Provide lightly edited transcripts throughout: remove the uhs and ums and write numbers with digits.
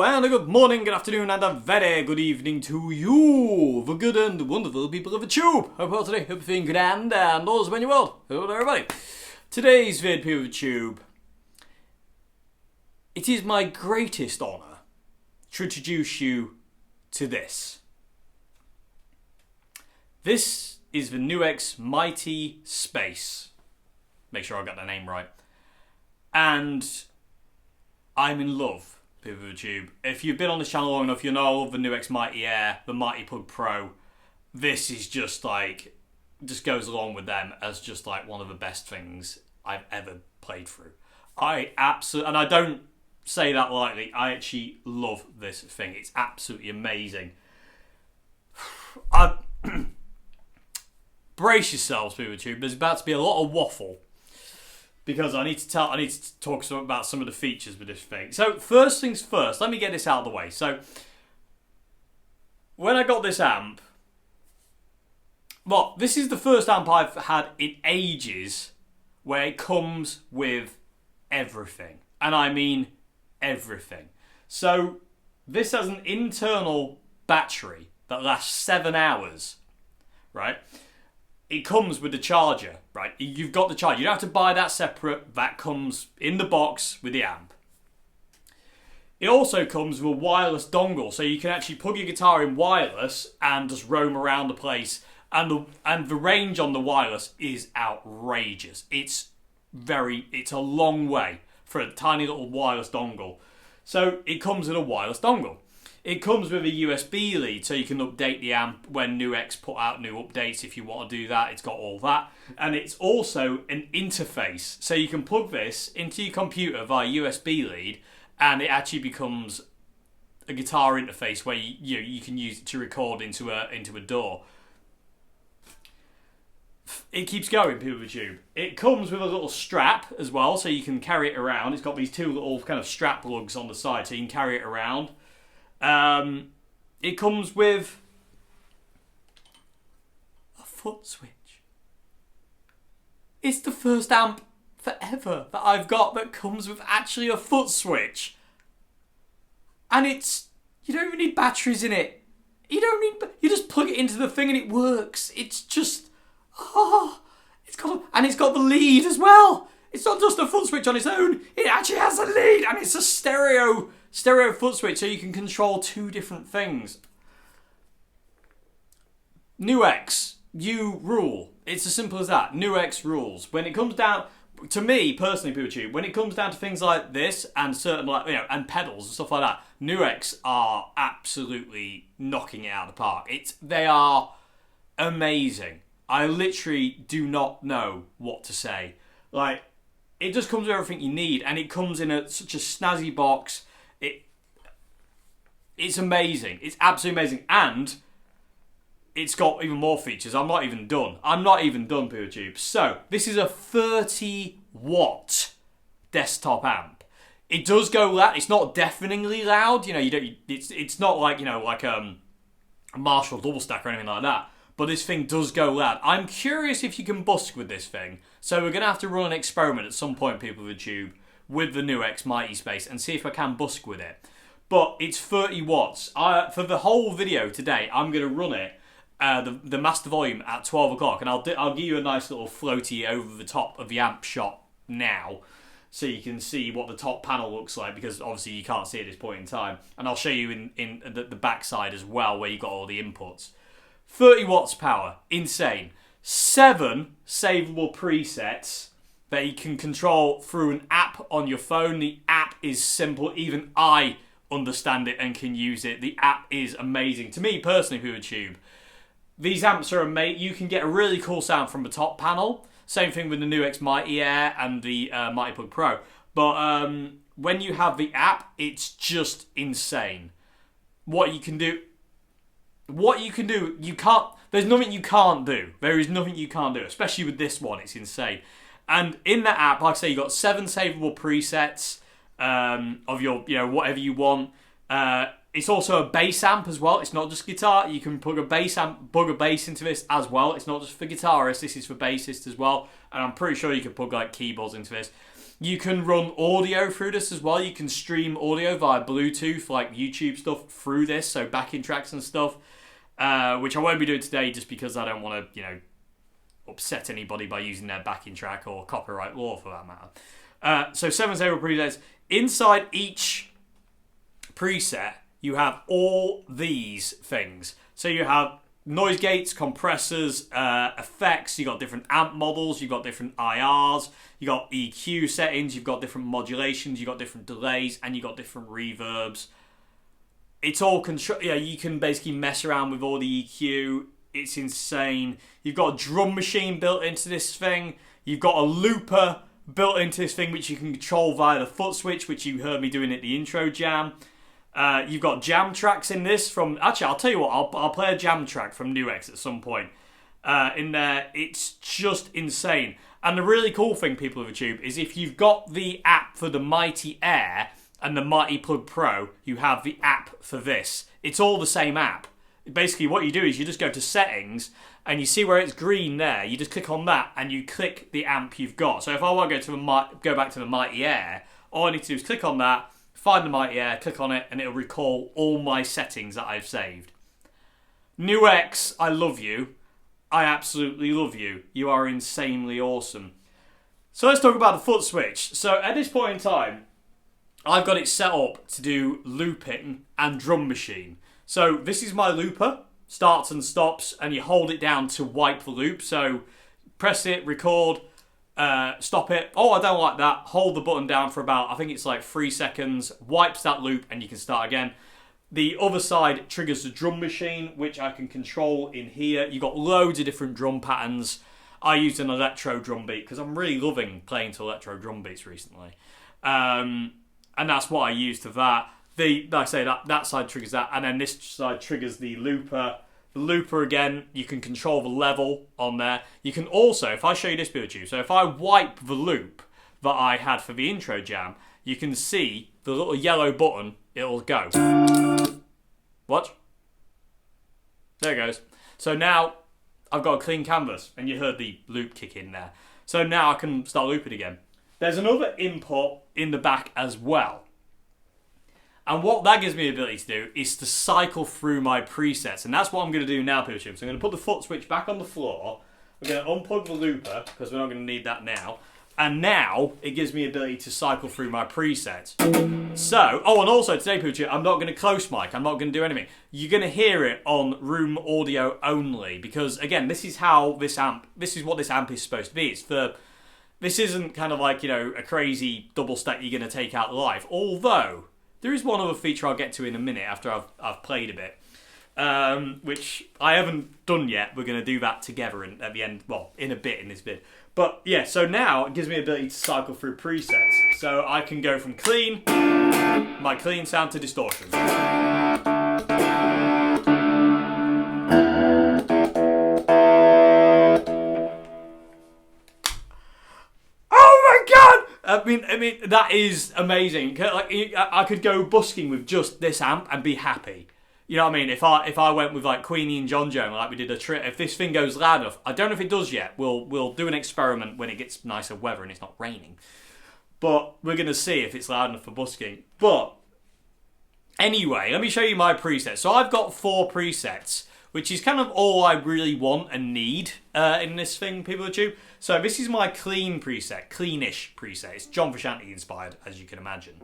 and a good morning, good afternoon, and a very good evening to you, the good and wonderful people of the tube. Hope you're today, hope you're feeling grand and all's well in your world. Hello there, everybody. Today's video of the tube. It is my greatest honour to introduce you to this. This is the NUX Mighty Space. Make sure I got the name right. And I'm in love with the tube. If you've been on this channel long enough, you know I love the NUX Mighty Air, the Mighty Plug Pro. This is just like, just goes along with them as just like one of the best things I've ever played through. I absolutely, and I don't say that lightly, I actually love this thing. It's absolutely amazing. Brace yourselves, people of the tube. There's about to be a lot of waffle, because I need to talk about some of the features with this thing. So first things first, let me get this out of the way. So when I got this amp, well, this is the first amp I've had in ages where it comes with everything. And I mean everything. So this has an internal battery that lasts 7 hours, right? It comes with the charger, right? You've got the charger. You don't have to buy that separate. That comes in the box with the amp. It also comes with a wireless dongle, so you can actually plug your guitar in wireless and just roam around the place. And the range on the wireless is outrageous. It's a long way for a tiny little wireless dongle. So it comes with a wireless dongle. It comes with a USB lead, so you can update the amp when NUX put out new updates if you want to do that. It's got all that. And it's also an interface, so you can plug this into your computer via USB lead, and it actually becomes a guitar interface where you can use it to record into a DAW. It keeps going, people of the tube. It comes with a little strap as well, so you can carry it around. It's got these two little kind of strap lugs on the side, so you can carry it around. It comes with a foot switch. It's the first amp forever that I've got that comes with actually a foot switch. And you don't even need batteries in it. You just plug it into the thing and it works. It's just, it's got the lead as well. It's not just a foot switch on its own. It actually has a lead, and it's a stereo foot switch, so you can control two different things. NUX, you rule. It's as simple as that. NUX rules. When it comes down, to me personally, people, when it comes down to things like this and certain and pedals and stuff like that, NUX are absolutely knocking it out of the park. They are amazing. I literally do not know what to say. Like, it just comes with everything you need, and it comes in such a snazzy box. It's amazing. It's absolutely amazing, and it's got even more features. I'm not even done, people tube. So this is a 30-watt desktop amp. It does go loud. It's not deafeningly loud. It's not like a Marshall double stack or anything like that. But this thing does go loud. I'm curious if you can busk with this thing. So we're going to have to run an experiment at some point, people of the tube, with the NUX Mighty Space and see if I can busk with it. But it's 30 watts. For the whole video today, I'm going to run it, the master volume at 12 o'clock. And I'll give you a nice little floaty over the top of the amp shot now, so you can see what the top panel looks like, because obviously you can't see at this point in time. And I'll show you in the back side as well, where you've got all the inputs. 30 watts power, insane. 7 savable presets that you can control through an app on your phone. The app is simple, even I understand it and can use it. The app is amazing. To me personally, who would tube, these amps are amazing. You can get a really cool sound from the top panel. Same thing with the NUX Mighty Air and the Mighty Plug Pro. But when you have the app, it's just insane. What you can do, you can't, there's nothing you can't do. There is nothing you can't do, especially with this one. It's insane. And in that app, like I say, you've got 7 savable presets of your, whatever you want. It's also a bass amp as well. It's not just guitar. You can plug a bass into this as well. It's not just for guitarists. This is for bassists as well. And I'm pretty sure you can plug like keyboards into this. You can run audio through this as well. You can stream audio via Bluetooth, like YouTube stuff, through this, so backing tracks and stuff, which I won't be doing today just because I don't want to, you know, upset anybody by using their backing track or copyright law for that matter. So 7 stable presets. Inside each preset, you have all these things. So you have noise gates, compressors, effects, you've got different amp models, you've got different IRs, you've got EQ settings, you've got different modulations, you've got different delays, and you've got different reverbs. It's all you can basically mess around with all the EQ. It's insane. You've got a drum machine built into this thing. You've got a looper built into this thing which you can control via the foot switch, which you heard me doing at the intro jam. You've got jam tracks in this from... Actually, I'll tell you what, I'll play a jam track from NUX at some point. In there, it's just insane. And the really cool thing, people of YouTube, is if you've got the app for the Mighty Air and the Mighty Plug Pro, you have the app for this. It's all the same app. Basically, what you do is you just go to settings and you see where it's green there. You just click on that and you click the amp you've got. So if I want to go back to the Mighty Air, all I need to do is click on that, find the Mighty Air, click on it, and it'll recall all my settings that I've saved. NUX, I love you. I absolutely love you. You are insanely awesome. So let's talk about the foot switch. So at this point in time, I've got it set up to do looping and drum machine. So this is my looper, starts and stops, and you hold it down to wipe the loop. So press it, record, stop it. Oh, I don't like that. Hold the button down for about, I think it's like 3 seconds, wipes that loop, and you can start again. The other side triggers the drum machine, which I can control in here. You've got loads of different drum patterns. I used an electro drum beat because I'm really loving playing to electro drum beats recently. And that's what I used for that. Like I say, that side triggers that, and then this side triggers the looper. The looper, again, you can control the level on there. You can also, if I show you this build you, so if I wipe the loop that I had for the intro jam, you can see the little yellow button, it'll go. Watch. There it goes. So now I've got a clean canvas, and you heard the loop kick in there. So now I can start looping again. There's another input in the back as well. And what that gives me the ability to do is to cycle through my presets. And that's what I'm going to do now, people. So I'm going to put the foot switch back on the floor. We're going to unplug the looper, because we're not going to need that now. And now, it gives me the ability to cycle through my presets. So, oh, and also today, people, I'm not going to close mic. I'm not going to do anything. You're going to hear it on room audio only. Because, again, this is what this amp is supposed to be. This isn't kind of like, you know, a crazy double stack you're going to take out live. Although... there is one other feature I'll get to in a minute after I've played a bit, which I haven't done yet. We're going to do that together at the end, well, in a bit in this bit. But yeah, so now it gives me the ability to cycle through presets. So I can go from clean, my clean sound, to distortion. I mean, that is amazing. Like, I could go busking with just this amp and be happy. You know what I mean? If I went with like Queenie and John Jones, like we did a trip, if this thing goes loud enough, I don't know if it does yet. We'll do an experiment when it gets nicer weather and it's not raining. But we're gonna see if it's loud enough for busking. But anyway, let me show you my presets. So I've got 4 presets, which is kind of all I really want and need in this thing, people of YouTube. So this is my clean preset, cleanish preset. It's John Frusciante inspired, as you can imagine.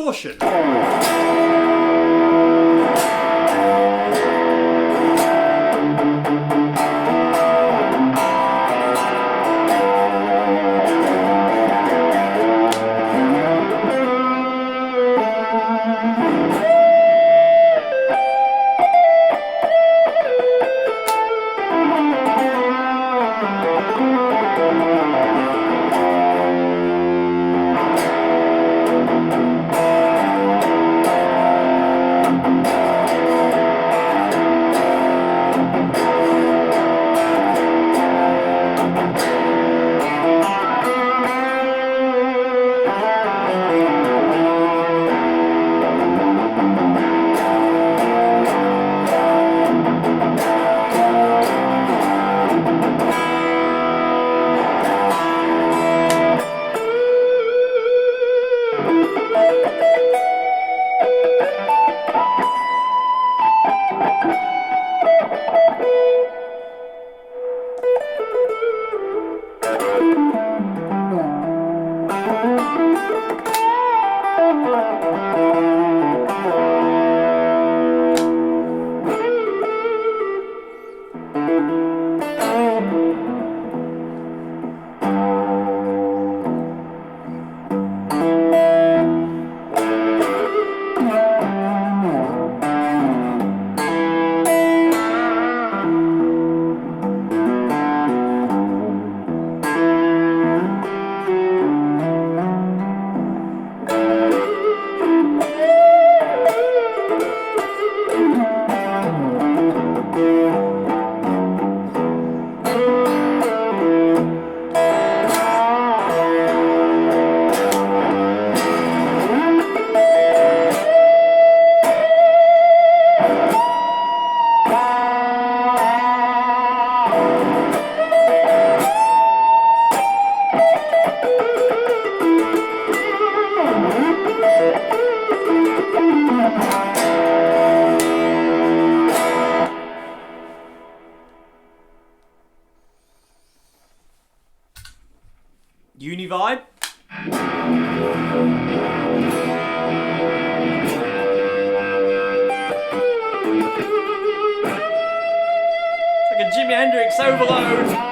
distortion. Uni-Vibe. It's like a Jimi Hendrix overload.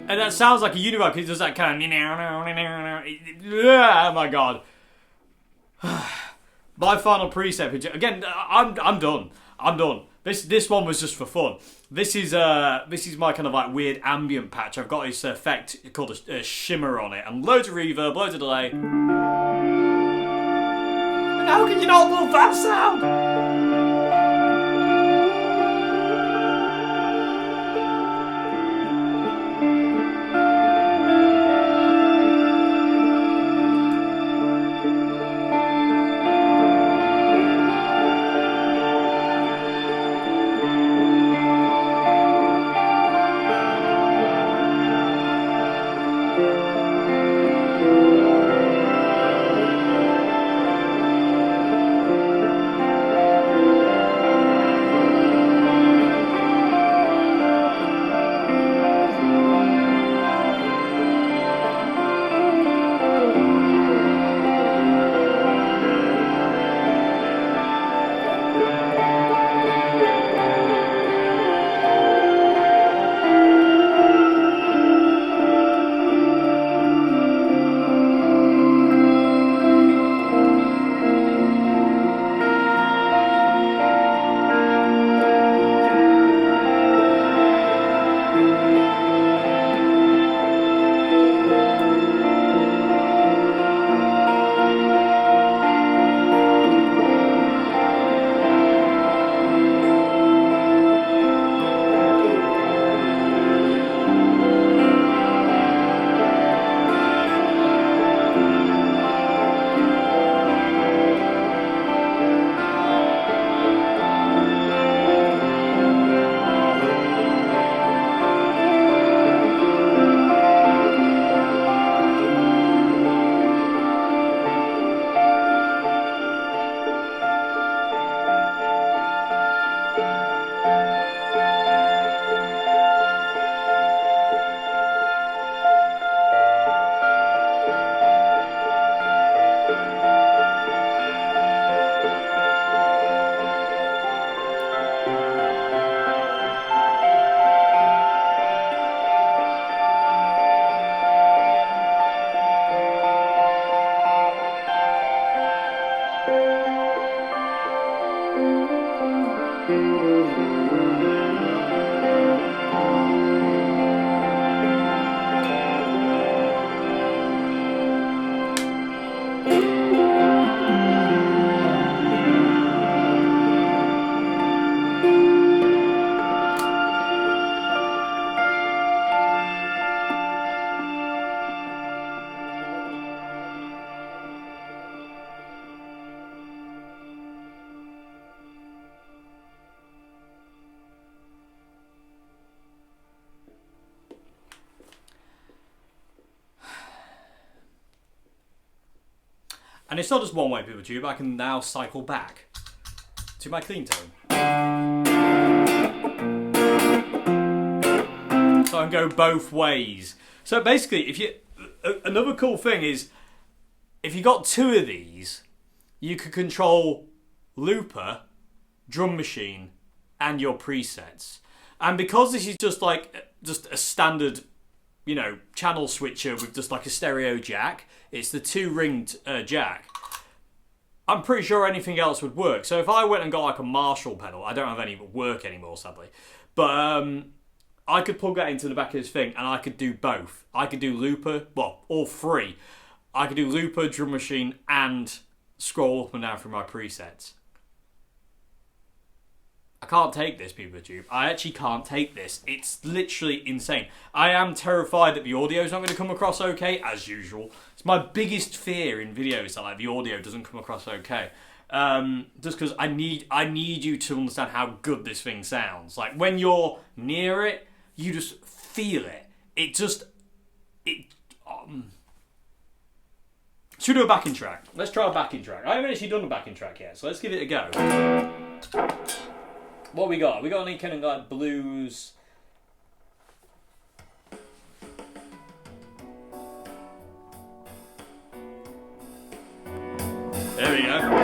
And that sounds like a Uni-Vibe because it does that kind of... Oh my god. My final preset. Again, I'm done. I'm done. This one was just for fun. This is my kind of like weird ambient patch. I've got this effect called a shimmer on it, and loads of reverb, loads of delay. And how can you not love that sound? And it's not just one way, people tube. I can now cycle back to my clean tone. So I can go both ways. So basically, if you another cool thing is, if you got two of these, you could control looper, drum machine, and your presets. And because this is just a standard, you know, channel switcher with just like a stereo jack, it's the two-ringed jack. I'm pretty sure anything else would work. So if I went and got like a Marshall pedal, I don't have any work anymore, sadly, but I could plug that into the back of this thing and I could do both. I could do looper, well, all three. I could do looper, drum machine, and scroll up and down through my presets. I can't take this, people of YouTube. I actually can't take this. It's literally insane. I am terrified that the audio is not going to come across okay, as usual. It's my biggest fear in videos that like the audio doesn't come across okay. Just because I need you to understand how good this thing sounds. Like when you're near it, you just feel it. Should we do a backing track? Let's try a backing track. I haven't actually done a backing track yet, so let's give it a go. What we got? We got any kind of like blues. There we go.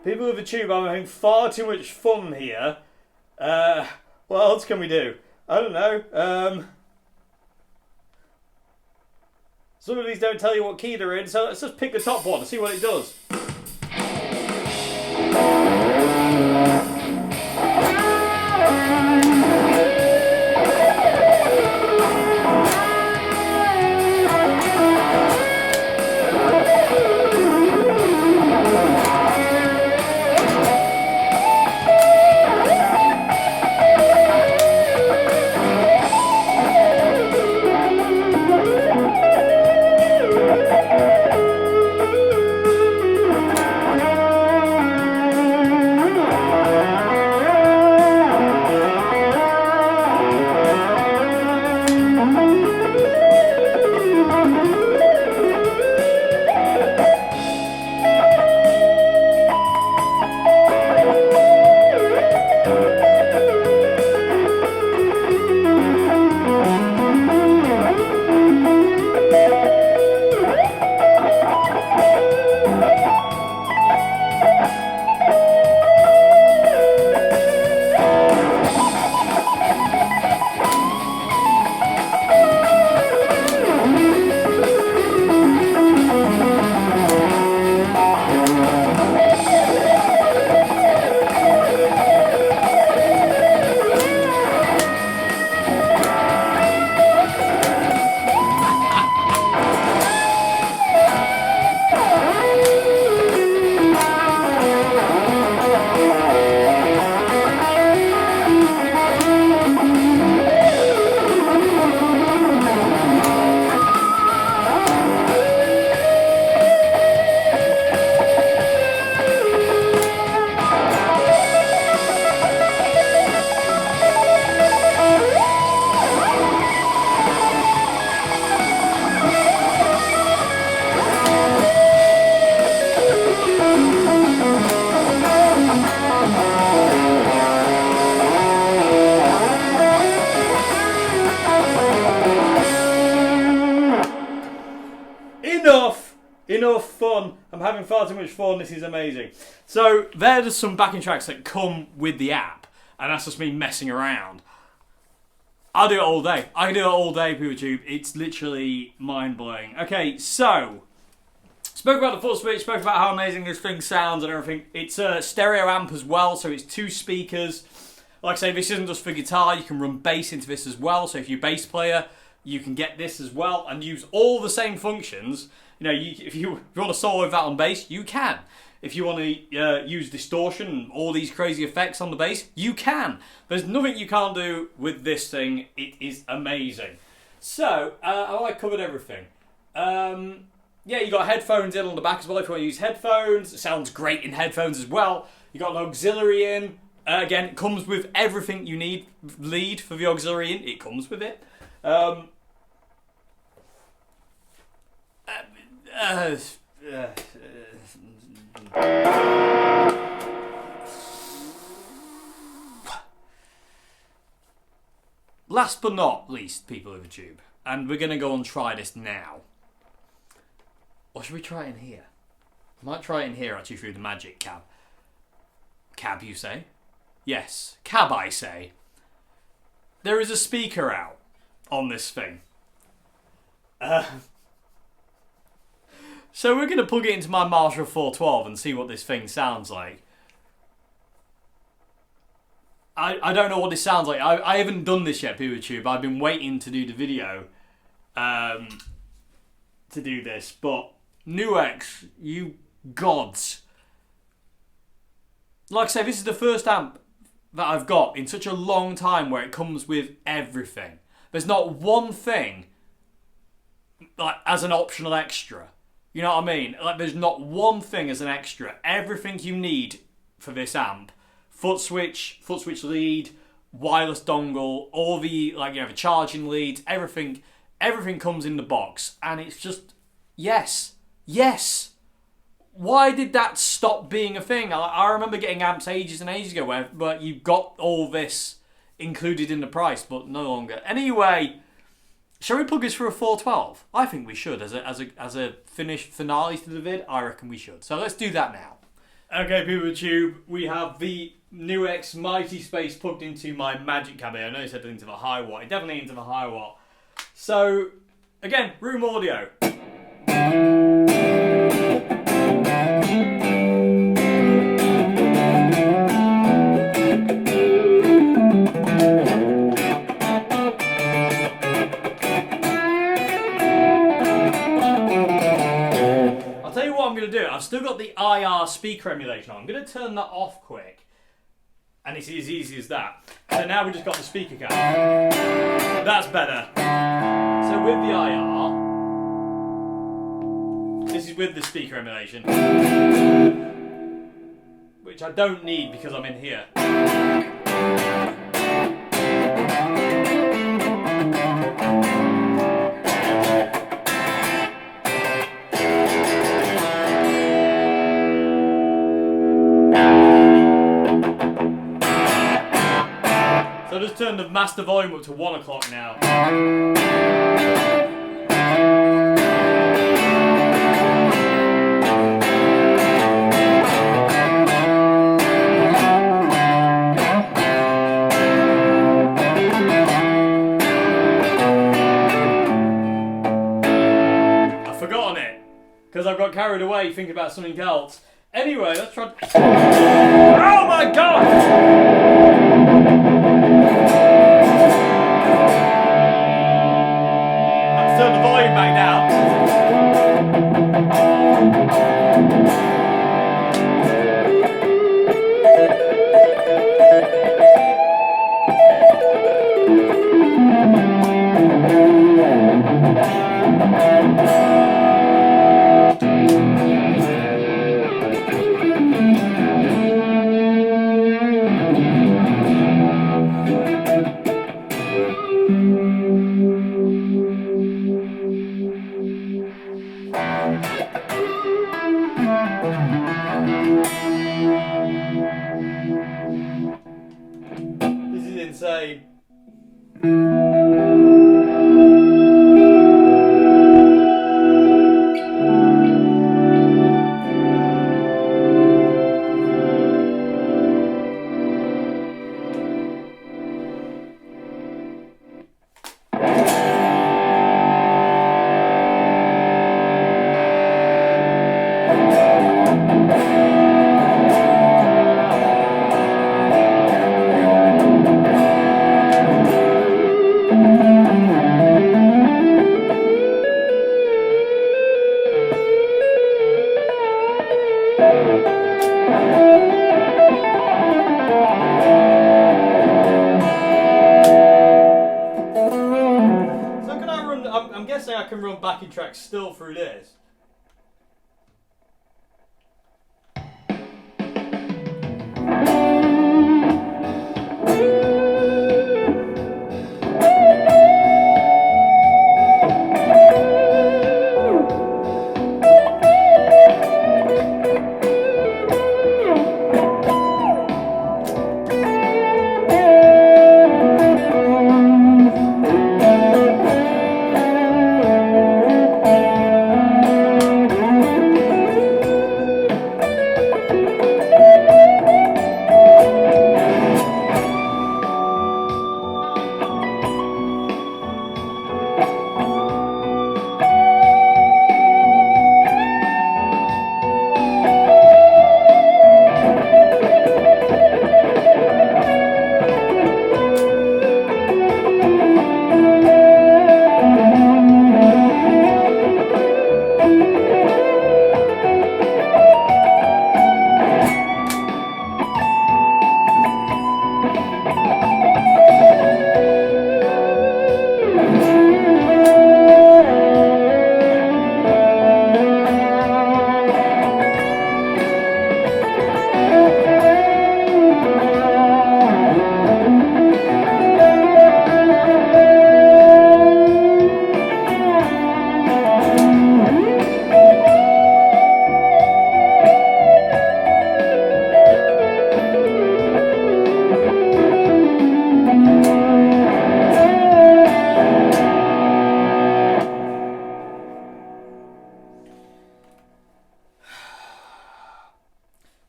People of the tube, I'm having far too much fun here. What else can we do? I don't know. Some of these don't tell you what key they're in, so let's just pick the top one and see what it does. Enough fun. I'm having far too much fun. This is amazing. So there's some backing tracks that come with the app, and that's just me messing around. I'll do it all day. I can do it all day, PeopleTube. It's literally mind-blowing. Okay, so spoke about the full switch, spoke about how amazing this thing sounds and everything. It's a stereo amp as well, so it's 2 speakers. Like I say, this isn't just for guitar. You can run bass into this as well. So if you're a bass player, you can get this as well and use all the same functions. You know, if you want to solo with that on bass, you can. If you want to use distortion and all these crazy effects on the bass, you can. There's nothing you can't do with this thing. It is amazing. So, I covered everything. Yeah, you got headphones in on the back as well if you want to use headphones. It sounds great in headphones as well. You got an auxiliary in. Again, it comes with everything you need. Lead for the auxiliary in, it comes with it. Last but not least, people of the tube, and we're going to go and try this now. Or should we try it in here? I might try it in here actually through the magic cab. Cab, you say? Yes, cab, I say. There is a speaker out on this thing. So we're going to plug it into my Marshall 412 and see what this thing sounds like. I don't know what this sounds like. I haven't done this yet, PeopleTube. I've been waiting to do the video to do this. But NUX, you gods. Like I say, this is the first amp that I've got in such a long time where it comes with everything. There's not one thing like as an optional extra. You know what I mean? Like there's not one thing as an extra. Everything you need for this amp. Foot switch lead, wireless dongle, all the the charging leads, everything comes in the box, and it's just yes. Why did that stop being a thing? I remember getting amps ages and ages ago but you got all this included in the price, but no longer. Anyway, shall we plug this for a 412? I think we should as a finale to the vid. I reckon we should. So let's do that now. Okay, people of Tube, we have the NUX Mighty Space plugged into my Magic Cab here. I know you said into the high watt. It definitely into the high watt. So, again, room audio. I'm going to do. I've still got the IR speaker emulation on. I'm going to turn that off quick. And it's as easy as that. So now we've just got the speaker cam. That's better. So with the IR, this is with the speaker emulation. Which I don't need because I'm in here. So I just turned the master volume up to 1 o'clock now. I've forgotten it because I've got carried away thinking about something else. Anyway, let's try. Oh my god! Turn the volume back down. This is insane. I'm guessing I can run backing tracks still through this.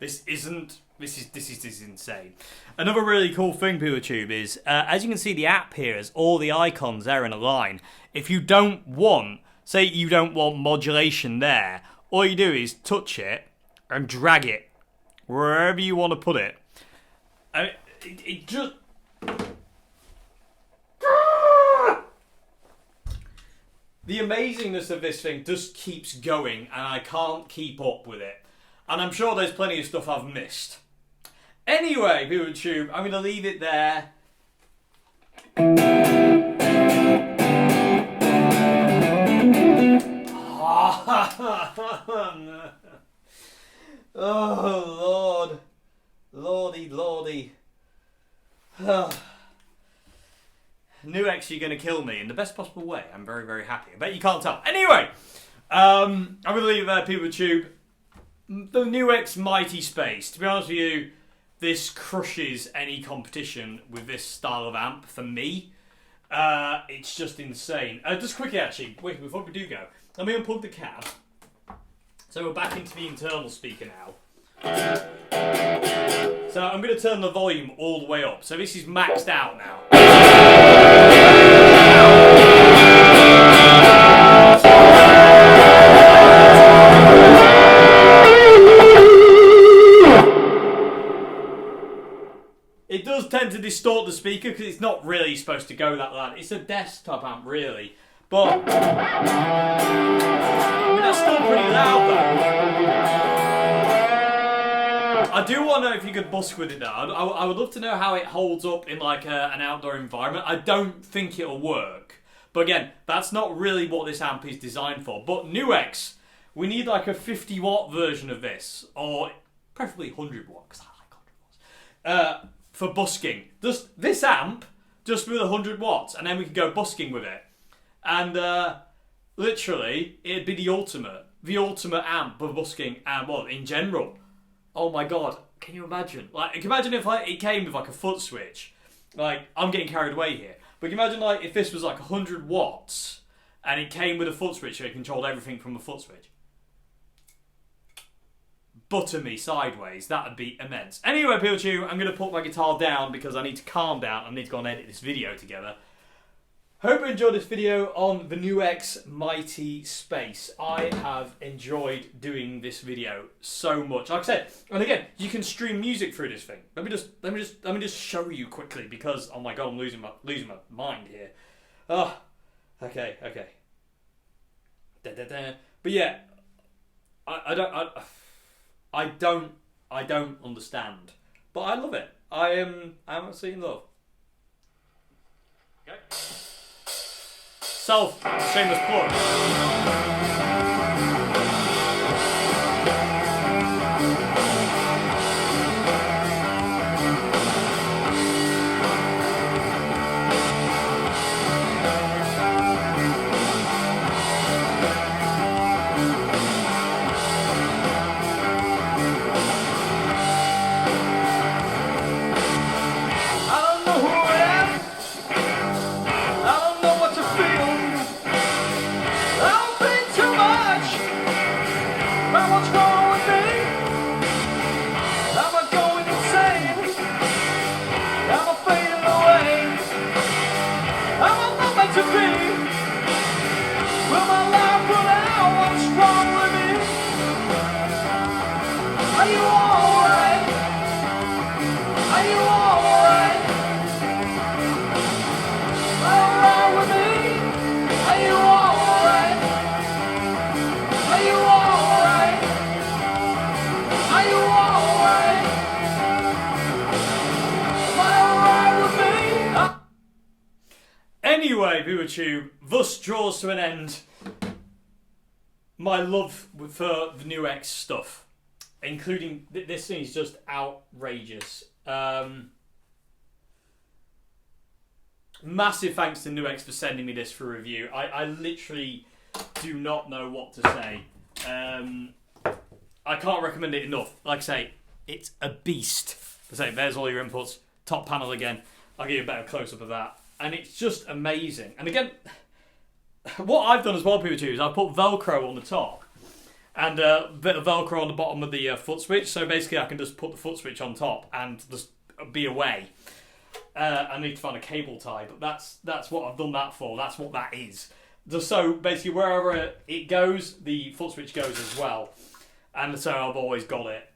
This is insane. Another really cool thing, PeerTube, is as you can see, the app here has all the icons there in a line. If you don't want, say you don't want modulation there, all you do is touch it and drag it wherever you want to put it. It just... The amazingness of this thing just keeps going, and I can't keep up with it. And I'm sure there's plenty of stuff I've missed. Anyway, PeerTube, I'm going to leave it there. Oh, Lord. Lordy, lordy. NUX, you're going to kill me in the best possible way. I'm very, very happy. I bet you can't tell. Anyway, I'm going to leave it there, PeerTube. The NUX Mighty Space. To be honest with you, this crushes any competition with this style of amp for me. It's just insane. Just quickly, actually, wait, before we do go, let me unplug the cab. So we're back into the internal speaker now. So I'm going to turn the volume all the way up. So this is maxed out now. It does tend to distort the speaker because it's not really supposed to go that loud. It's a desktop amp, really. But I mean, that's still pretty loud, though. I do want to know if you could busk with it, though. I would love to know how it holds up in like an outdoor environment. I don't think it'll work. But again, that's not really what this amp is designed for. But NUX, we need like a 50 watt version of this, or preferably 100 watt, because I like 100 watts. For busking. Just this amp, just with 100 watts, and then we can go busking with it. And literally, it'd be the ultimate amp for busking, and well, in general. Oh my god, can you imagine? Like, imagine if like it came with like a foot switch. Like, I'm getting carried away here. But can you imagine like if this was like 100 watts, and it came with a foot switch, so it controlled everything from a foot switch. Butter me sideways, that would be immense. Anyway, PeerTube, I'm going to put my guitar down because I need to calm down. I need to go and edit this video together. Hope you enjoyed this video on the NUX Mighty Space. I have enjoyed doing this video so much. Like I said, and again, you can stream music through this thing. Let me just show you quickly because oh my god, I'm losing my mind here. Oh, okay. But yeah, I don't understand, but I love it. I'm absolutely in love. Okay. Shameless plug. Anyway, PeerTube, thus draws to an end my love for the NUX stuff, including this thing is just outrageous. Massive thanks to NUX for sending me this for review. I literally do not know what to say. I can't recommend it enough. Like I say, it's a beast. I say, there's all your inputs. Top panel again. I'll give you a better close-up of that. And it's just amazing. And again, what I've done as well, PeerTube, is I've put Velcro on the top. and a bit of Velcro on the bottom of the foot switch. So basically I can just put the foot switch on top and just be away. I need to find a cable tie, but that's what I've done that for. That's what that is. Just so basically wherever it goes, the foot switch goes as well. And so I've always got it.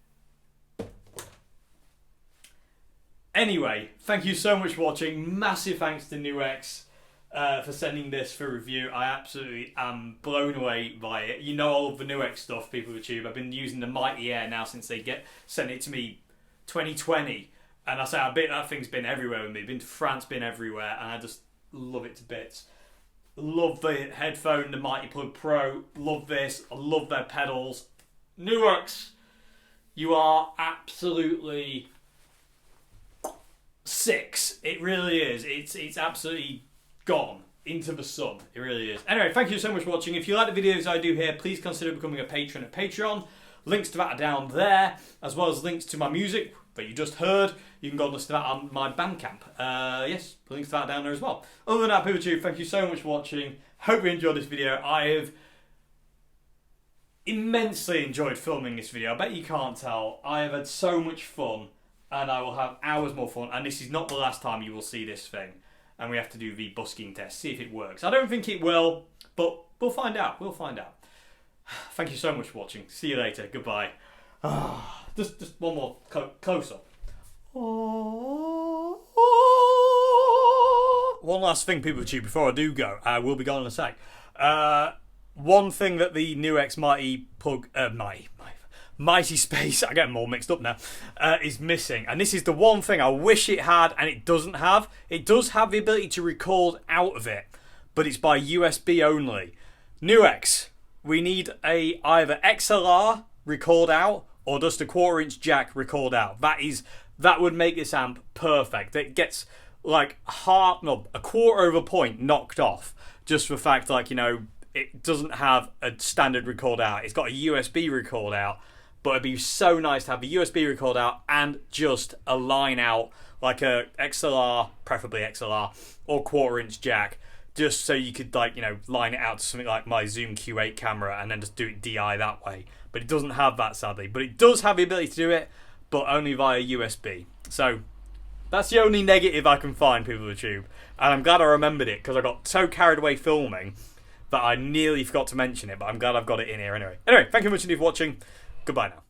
Anyway, thank you so much for watching. Massive thanks to NUX for sending this for review. I absolutely am blown away by it. You know all of the NUX stuff, people of YouTube. I've been using the Mighty Air now since they sent it to me 2020. And I say, that thing's been everywhere with me. Been to France, been everywhere. And I just love it to bits. Love the headphone, the Mighty Plug Pro. Love this. I love their pedals. NUX, you are absolutely 6. It really is. It's absolutely gone into the sun. It really is. Anyway, thank you so much for watching. If you like the videos I do here, please consider becoming a patron at Patreon. Links to that are down there, as well as links to my music that you just heard. You can go and listen to that on my Bandcamp. Yes, links to that down there as well. Other than that, people of YouTube, thank you so much for watching. Hope you enjoyed this video. I have immensely enjoyed filming this video. I bet you can't tell. I have had so much fun, and I will have hours more fun. And this is not the last time you will see this thing. And we have to do the busking test, see if it works. I don't think it will, but we'll find out. We'll find out. Thank you so much for watching. See you later. Goodbye. Just one more close up. One last thing, people of YouTube, before I do go. I will be gone in a sec. One thing that the NUX Mighty Space, I get them all mixed up now, is missing. And this is the one thing I wish it had and it doesn't have. It does have the ability to record out of it, but it's by USB only. NUX, we need either XLR record out or just a 1/4" jack record out. That would make this amp perfect. It gets like a quarter of a point knocked off just for the fact, like, you know, it doesn't have a standard record out. It's got a USB record out, but it'd be so nice to have a USB record out and just a line out, like a XLR, preferably XLR, or 1/4" jack, just so you could, like, you know, line it out to something like my Zoom Q8 camera and then just do it DI that way. But it doesn't have that, sadly. But it does have the ability to do it, but only via USB. So that's the only negative I can find, people of YouTube. And I'm glad I remembered it, because I got so carried away filming that I nearly forgot to mention it, but I'm glad I've got it in here anyway. Anyway, thank you very much indeed for watching. Goodbye now.